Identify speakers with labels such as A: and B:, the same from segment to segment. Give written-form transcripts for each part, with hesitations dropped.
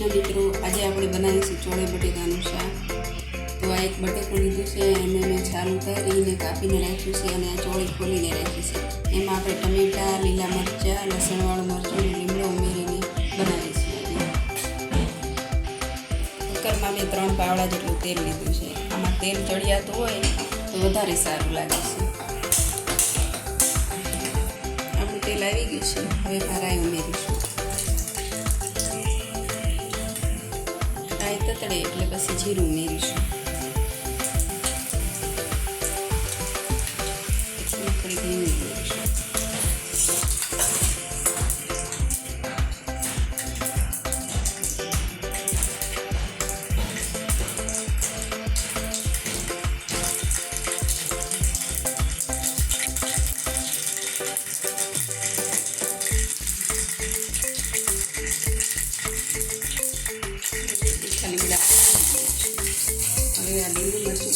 A: કૃષ્ણ મિત્રો, આજે આપણે બનાવીશું ચોળી બટેકાનું શાક। તો આ એક બટેકું લીધું છે, એને મેં છાલ ઉતારીને કાપીને રાખ્યું છે અને આ ચોળી ખોલીને રાખી છે। એમાં આપણે ટમેટાં, લીલા મરચાં, લસણવાળું મરચું અને લીમડો ઉમેરીને બનાવીશું। કુકરમાં મેં 3 પાવડા જેટલું તેલ લીધું છે। આમાં તેલ ચડિયાતું હોય તો વધારે સારું લાગે છે। આપણું તેલ આવી ગયું છે, હવે રાઈ ઉમેરીશું। રાઈ તતડે એટલે પછી જીરું ઉમેરીશું। થોડી ઘી ઉમેરીશું। હવે આ લીલું મરચું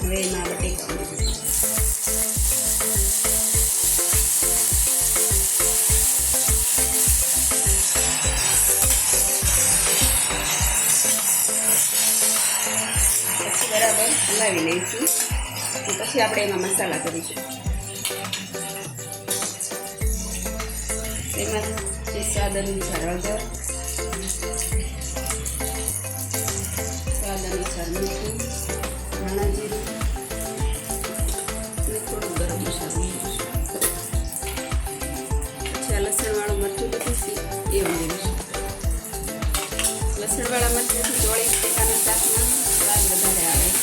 A: હવે એમાં બટેકા બરાબર હલાવી લઈશું। પછી આપણે એમાં મસાલા કરીશું। એમાં જે સ્વાદ અનુસાર હળદર, સ્વાદ અનુસાર મીઠું, ધાણા જીરું અને થોડું ગરમ મસાલો ઉમેરીશું। પછી આ લસણવાળું મરચું લીધું છે એ ઉમેરીશું। લસણવાળા મરચાંથી ચોળી બટેકાના શાકમાં સ્વાદ વધારે આવે છે।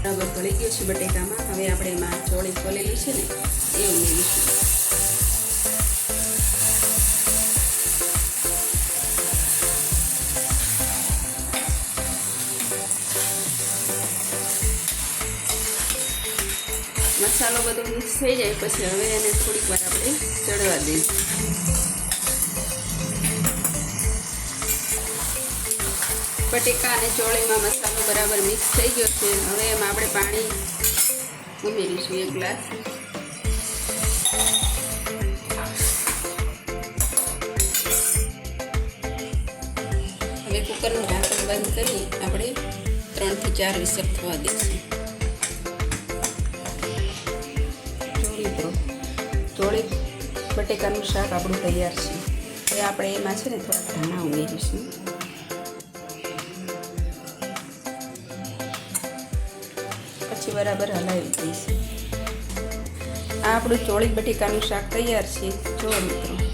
A: બરાબર ભળી ગયો છે બટેકામાં। હવે આપણે એમાં ચોળી ખોલેલી છે ને એ ઉમેરીશું। મસાલો બધો મિક્સ થઈ જાય પછી હવે એને થોડીક વાર આપણે ચડવા દઈશું। બટેકા અને ચોળીમાં મસાલો બરાબર મિક્સ થઈ ગયો છે। હવે એમાં આપણે પાણી ઉમેરીશું 1 ગ્લાસ। હવે કુકરનું ઢાંકણ બંધ કરી આપણે 3 થી 4 વિસલ થવા દઈશું। ચોળી બટેકાનું શાક આપણું તૈયાર છે। હવે આપણે એમાં છે ને થોડા ધાણા ઉમેરીશું। પછી બરાબર હલાવી દઈશું। આ આપણું ચોળી બટેકાનું શાક તૈયાર છે। જો મિત્રો।